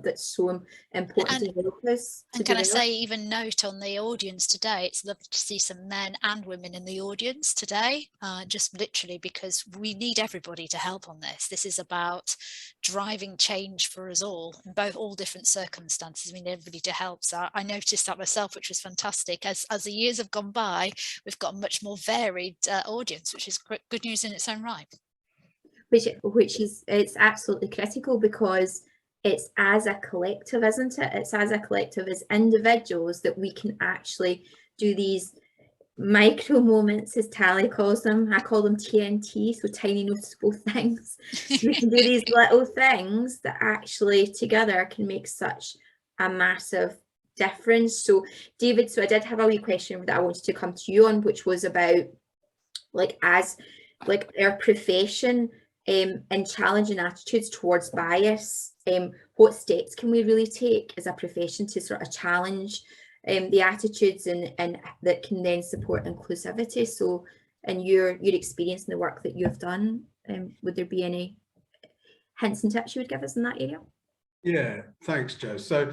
important to develop us. And can I say, even note on the audience today, it's lovely to see some men and women in the audience today, just literally because we need everybody to help on this. This is about driving change for us all in all different circumstances. We need everybody to help. So I noticed that myself, which was fantastic. As the years have gone by, we've got a much more varied audience, which is good news in its own right. Which is, it's absolutely critical, because it's as a collective, isn't it? It's as a collective, as individuals, that we can actually do these micro moments, as Tally calls them. I call them TNT, so tiny noticeable things. So we can do these little things that actually together can make such a massive difference. So David, so I did have a wee question that I wanted to come to you on, which was about like as like our profession and challenging attitudes towards bias. What steps can we really take as a profession to sort of challenge the attitudes and that can then support inclusivity? So in your experience in the work that you've done, would there be any hints and tips you would give us in that area? Yeah, thanks, Jo. So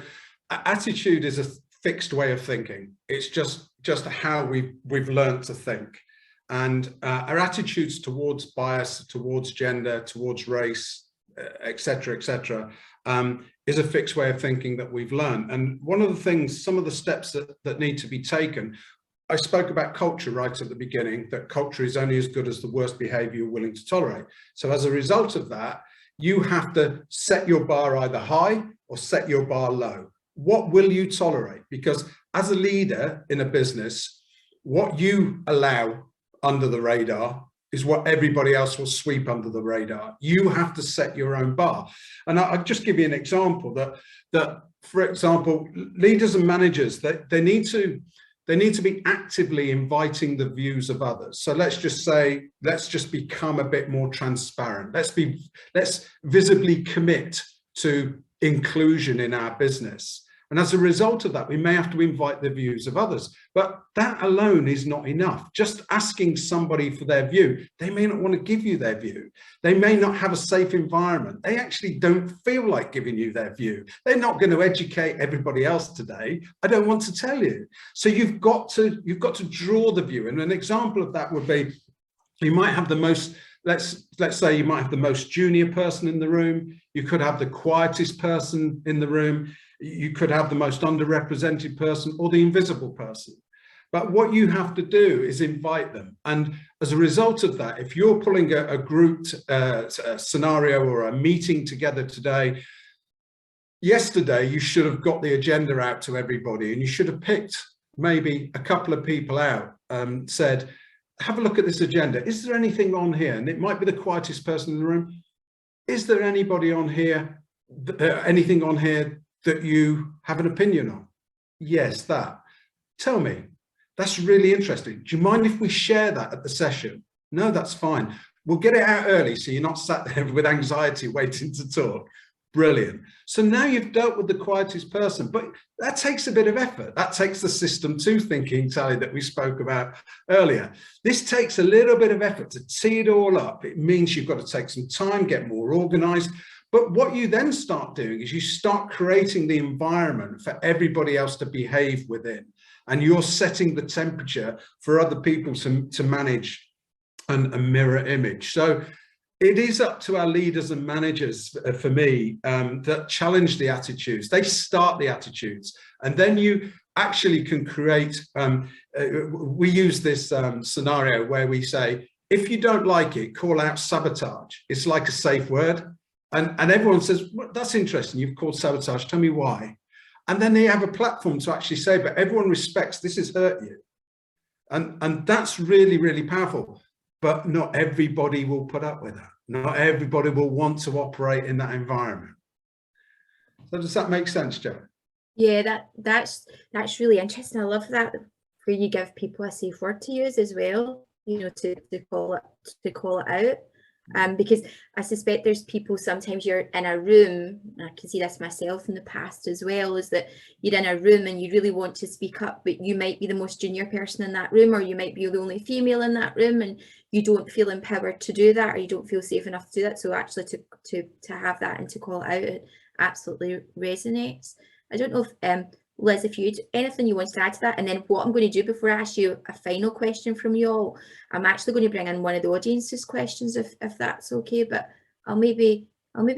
attitude is a fixed way of thinking. It's just how we've learned to think. And our attitudes towards bias, towards gender, towards race, et cetera, is a fixed way of thinking that we've learned. And one of the things, some of the steps that need to be taken, I spoke about culture right at the beginning, that culture is only as good as the worst behavior you're willing to tolerate. So as a result of that, you have to set your bar either high or set your bar low. What will you tolerate? Because as a leader in a business, what you allow under the radar is what everybody else will sweep under the radar. You have to set your own bar. And I'll just give you an example that for example, leaders and managers, they need to be actively inviting the views of others. So let's just say, let's just become a bit more transparent. Let's visibly commit to inclusion in our business. And as a result of that, we may have to invite the views of others, but that alone is not enough. Just asking somebody for their view, they may not want to give you their view. They may not have a safe environment. They actually don't feel like giving you their view. They're not going to educate everybody else today. I don't want to tell you. So you've got to draw the view. And an example of that would be, you might have the most, let's say you might have the most junior person in the room. You could have the quietest person in the room. You could have the most underrepresented person or the invisible person. But what you have to do is invite them. And as a result of that, if you're pulling a grouped scenario or a meeting together today, yesterday you should have got the agenda out to everybody and you should have picked maybe a couple of people out, said, have a look at this agenda. Is there anything on here? And it might be the quietest person in the room. Is there anybody on here, anything on here that you have an opinion on? Yes, that. Tell me, that's really interesting. Do you mind if we share that at the session? No, that's fine. We'll get it out early so you're not sat there with anxiety waiting to talk. Brilliant. So now you've dealt with the quietest person, but that takes a bit of effort. That takes the system two thinking, Sally, that we spoke about earlier. This takes a little bit of effort to tee it all up. It means you've got to take some time, get more organized. But what you then start doing is you start creating the environment for everybody else to behave within. And you're setting the temperature for other people to manage and mirror image. So it is up to our leaders and managers, for me, that challenge the attitudes. They start the attitudes. And then you actually can create, we use this scenario where we say, if you don't like it, call out sabotage. It's like a safe word. And everyone says, well, that's interesting, you've called sabotage, tell me why. And then they have a platform to actually say, but everyone respects, this has hurt you. And that's really, really powerful. But not everybody will put up with that. Not everybody will want to operate in that environment. So does that make sense, Jo? Yeah, that's really interesting. I love that, where you give people a safe word to use as well, you know, to call it out. Because I suspect there's people, sometimes you're in a room, and I can see this myself in the past as well, is that you're in a room and you really want to speak up, but you might be the most junior person in that room, or you might be the only female in that room, and you don't feel empowered to do that, or you don't feel safe enough to do that. So actually to have that and to call it out, it absolutely resonates. I don't know if Liz, if you anything you want to add to that, and then what I'm going to do before I ask you a final question from you all, I'm actually going to bring in one of the audience's questions if that's okay. But I'll maybe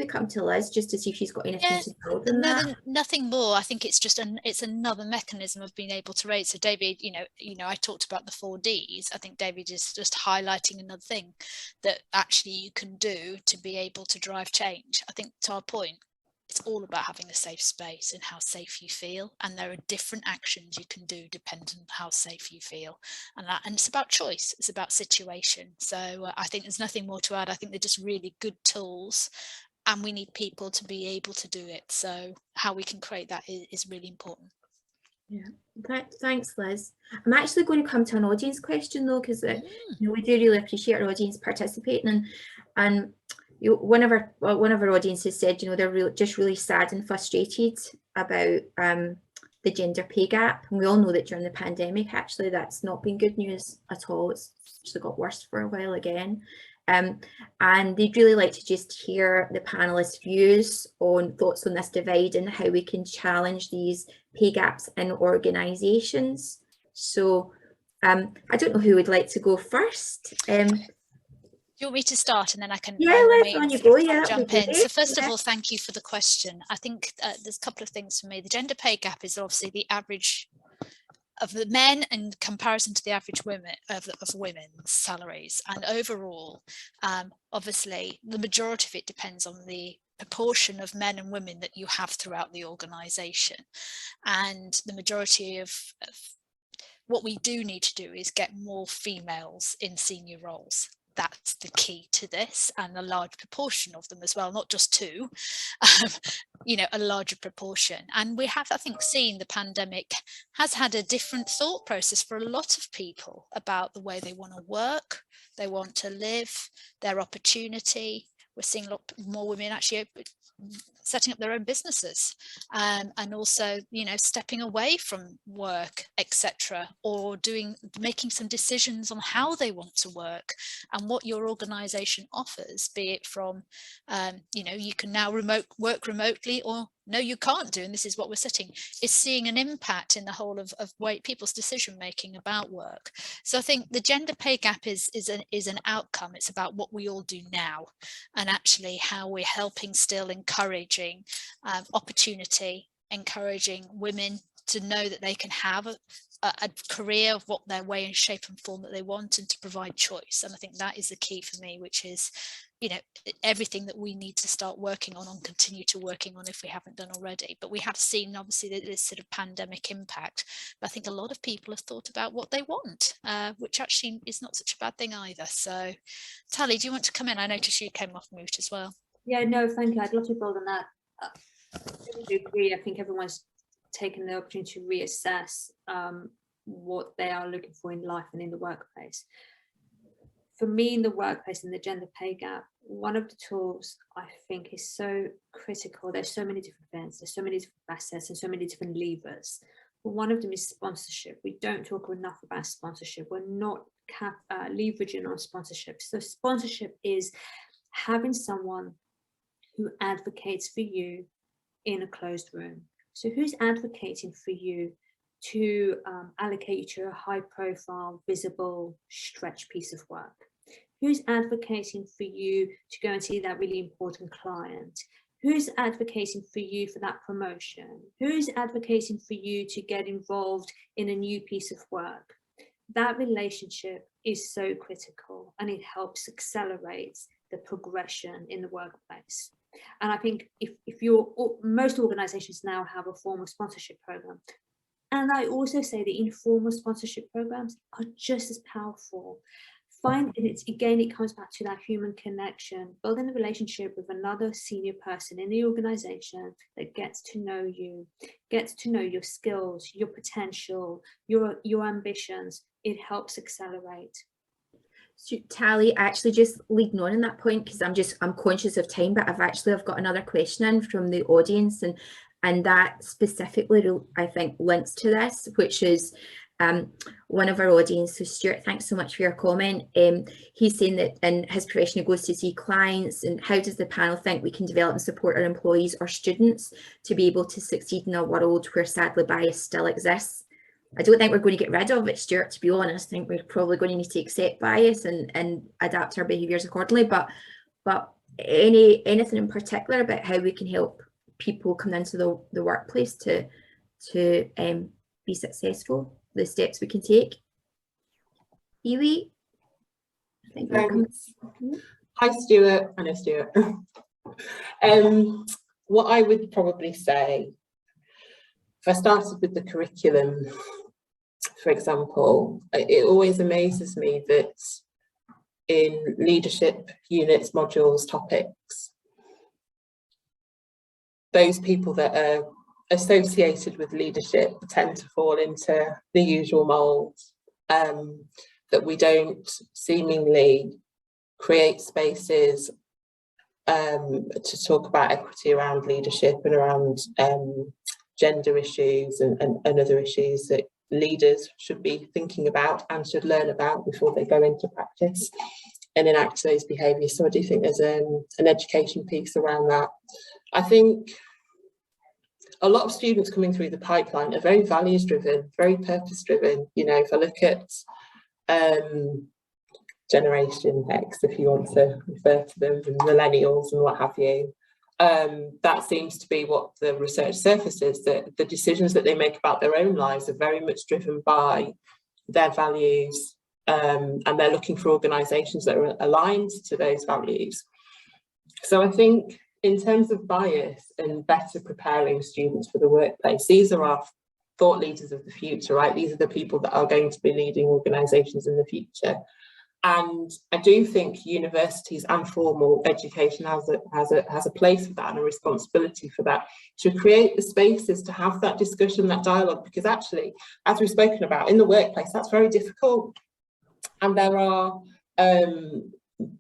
come to Liz just to see if she's got anything to build on that. Nothing more. I think it's just it's another mechanism of being able to raise. So David, you know, I talked about the 4 Ds. I think David is just highlighting another thing that actually you can do to be able to drive change. I think to our point, it's all about having a safe space and how safe you feel. And there are different actions you can do depending on how safe you feel. And it's about choice, it's about situation. So I think there's nothing more to add. I think they're just really good tools, and we need people to be able to do it. So how we can create that is really important. Yeah, thanks, Liz. I'm actually going to come to an audience question though, because we do really appreciate our audience participating, and one of our audiences said, they're just really sad and frustrated about the gender pay gap, and we all know that during the pandemic, actually, that's not been good news at all. It's actually got worse for a while again. And they'd really like to just hear the panelists' views on thoughts on this divide and how we can challenge these pay gaps in organisations. So I don't know who would like to go first. Do you want me to start, and then I can jump in? So first of all, thank you for the question. I think there's a couple of things for me. The gender pay gap is obviously the average of the men in comparison to the average women of women's salaries, and overall obviously the majority of it depends on the proportion of men and women that you have throughout the organization, and the majority of what we do need to do is get more females in senior roles. That's the key to this, and a large proportion of them as well, not just two, a larger proportion. And we have, I think, seen the pandemic has had a different thought process for a lot of people about the way they want to work, they want to live, their opportunity. We're seeing a lot more women actually setting up their own businesses, and also stepping away from work, etc., or making some decisions on how they want to work and what your organization offers, be it from you can now work remotely, or no, you can't do, and this is what we're sitting, is seeing an impact in the whole of people's decision making about work. So I think the gender pay gap is an outcome. It's about what we all do now, and actually how we're helping still encouraging opportunity, encouraging women to know that they can have a career of what their way and shape and form that they want, and to provide choice. And I think that is the key for me, which is everything that we need to start working on and continue to working on if we haven't done already. But we have seen obviously this sort of pandemic impact, but I think a lot of people have thought about what they want, which actually is not such a bad thing either. So Tali, do you want to come in? I noticed you came off mute as well. Yeah, no, thank you. I'd love to build on that. I really agree. I think everyone's taken the opportunity to reassess what they are looking for in life and in the workplace. For me, in the workplace, in the gender pay gap, one of the tools I think is so critical. There's so many different events, there's so many different facets and so many different levers. But one of them is sponsorship. We don't talk enough about sponsorship. We're not leveraging on sponsorship. So sponsorship is having someone who advocates for you in a closed room. So who's advocating for you to allocate you to a high profile, visible, stretch piece of work? Who's advocating for you to go and see that really important client? Who's advocating for you for that promotion? Who's advocating for you to get involved in a new piece of work? That relationship is so critical, and it helps accelerate the progression in the workplace. And I think if most organizations now have a formal sponsorship program. And I also say the informal sponsorship programs are just as powerful. It comes back to that human connection, building a relationship with another senior person in the organization that gets to know you, gets to know your skills, your potential, your ambitions. It helps accelerate. So Tali, actually just leading on in that point, because I'm conscious of time, but I've got another question in from the audience, and that specifically I think links to this, which is one of our audience. So Stuart, thanks so much for your comment. He's saying that in his profession he goes to see clients, and how does the panel think we can develop and support our employees or students to be able to succeed in a world where sadly bias still exists? I don't think we're going to get rid of it, Stuart, to be honest. I think we're probably going to need to accept bias and adapt our behaviours accordingly. But anything in particular about how we can help people come into the workplace to be successful, the steps we can take? Iwi? Hi Stuart. I know Stuart. what I would probably say, if I started with the curriculum, for example, it always amazes me that in leadership units, modules, topics, those people that are associated with leadership tend to fall into the usual mould, that we don't seemingly create spaces to talk about equity around leadership and around gender issues and other issues that leaders should be thinking about and should learn about before they go into practice and enact those behaviours. So I do think there's an education piece around that. I think a lot of students coming through the pipeline are very values driven, very purpose driven. You know, if I look at Generation X, if you want to refer to them, and millennials and what have you, that seems to be what the research surfaces, that the decisions that they make about their own lives are very much driven by their values, and they're looking for organisations that are aligned to those values. So I think in terms of bias and better preparing students for the workplace, these are our thought leaders of the future, right? These are the people that are going to be leading organisations in the future. And I do think universities and formal education has a place for that and a responsibility for that, to create the spaces to have that discussion, that dialogue, because actually, as we've spoken about, in the workplace, that's very difficult. And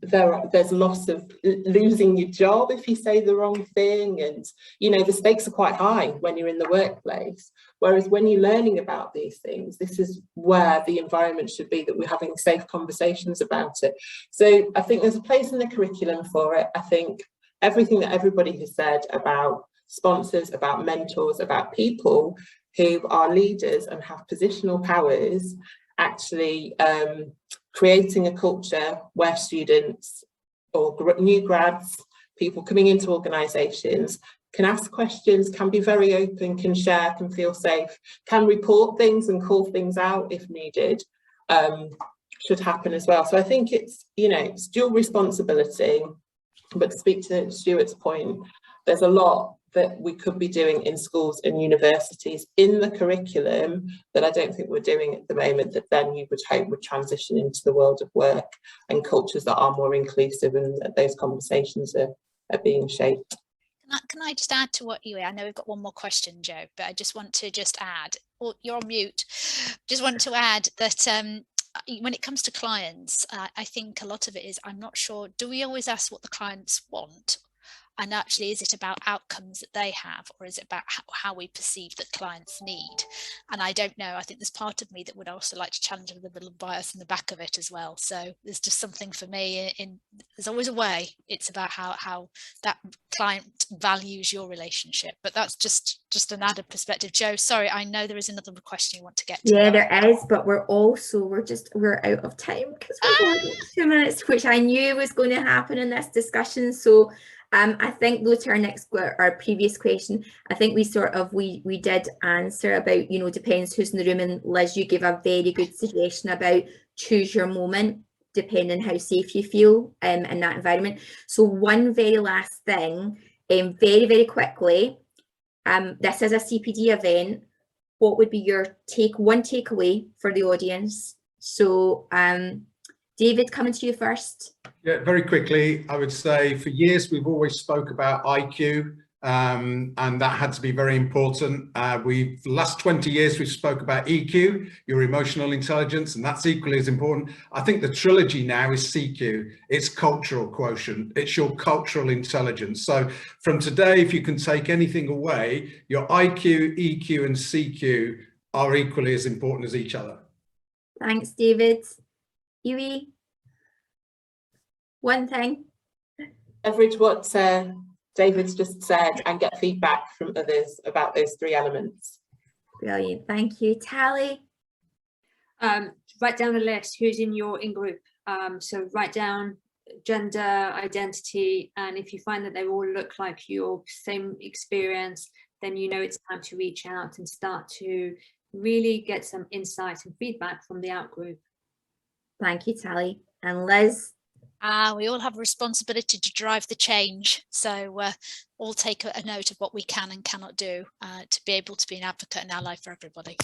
there's loss of losing your job if you say the wrong thing, and you know, the stakes are quite high when you're in the workplace, whereas when you're learning about these things, this is where the environment should be, that we're having safe conversations about it. So I think there's a place in the curriculum for it. I think everything that everybody has said about sponsors, about mentors, about people who are leaders and have positional powers, actually creating a culture where students or new grads, people coming into organisations, can ask questions, can be very open, can share, can feel safe, can report things and call things out if needed, should happen as well. So I think it's, you know, it's dual responsibility. But to speak to Stuart's point, there's a lot that we could be doing in schools and universities in the curriculum that I don't think we're doing at the moment, that then you would hope would transition into the world of work and cultures that are more inclusive, and that those conversations are being shaped. Can I just add to what you, I know we've got one more question, Jo, but I just want to add, or you're on mute, just want to add that when it comes to clients, I think a lot of it is, I'm not sure, do we always ask what the clients want? And actually, is it about outcomes that they have, or is it about how we perceive that clients need? And I don't know. I think there's part of me that would also like to challenge with a little bias in the back of it as well. So there's just something for me there's always a way. It's about how that client values your relationship. But that's just an added perspective. Jo, sorry, I know there is another question you want to get to. Yeah, there is, but we're out of time because we're going 2 minutes, which I knew was going to happen in this discussion. So I think though, to our previous question, I think we did answer about, you know, depends who's in the room, and Liz, you gave a very good suggestion about choose your moment depending how safe you feel in that environment. So one very last thing, very, very quickly, this is a CPD event. What would be your one takeaway for the audience? So David, coming to you first. Yeah, very quickly, I would say for years we've always spoke about IQ, and that had to be very important. The last 20 years we've spoke about EQ, your emotional intelligence, and that's equally as important. I think the trilogy now is CQ. It's cultural quotient. It's your cultural intelligence. So from today, if you can take anything away, your IQ, EQ, and CQ are equally as important as each other. Thanks, David. Yui, one thing. Leverage what David's just said and get feedback from others about those three elements. Brilliant, thank you. Tally? Write down a list, who's in your in-group. So write down gender, identity, and if you find that they all look like your same experience, then you know it's time to reach out and start to really get some insight and feedback from the out-group. Thank you, Tally. And Liz? We all have a responsibility to drive the change. So all take a note of what we can and cannot do to be able to be an advocate and ally for everybody.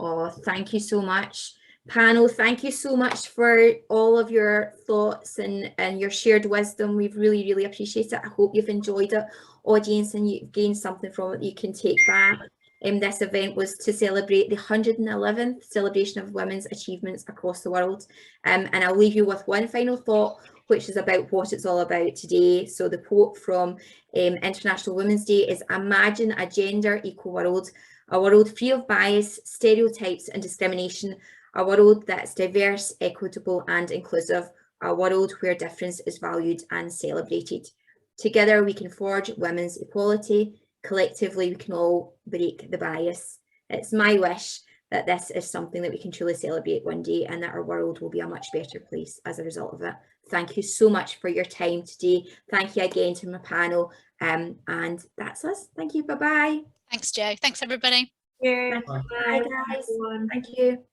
Oh, thank you so much. Panel, thank you so much for all of your thoughts and your shared wisdom. We've really, really appreciated it. I hope you've enjoyed it, audience, and you've gained something from it that you can take back. This event was to celebrate the 111th celebration of women's achievements across the world. And I'll leave you with one final thought, which is about what it's all about today. So the quote from International Women's Day is, "Imagine a gender equal world, a world free of bias, stereotypes and discrimination, a world that's diverse, equitable and inclusive, a world where difference is valued and celebrated. Together we can forge women's equality. Collectively we can all break the bias." It's my wish that this is something that we can truly celebrate one day and that our world will be a much better place as a result of it. Thank you so much for your time today. Thank you again to my panel. And that's us. Thank you. Bye-bye. Thanks, Jo. Thanks, everybody. Yeah. Bye, guys. Thank you.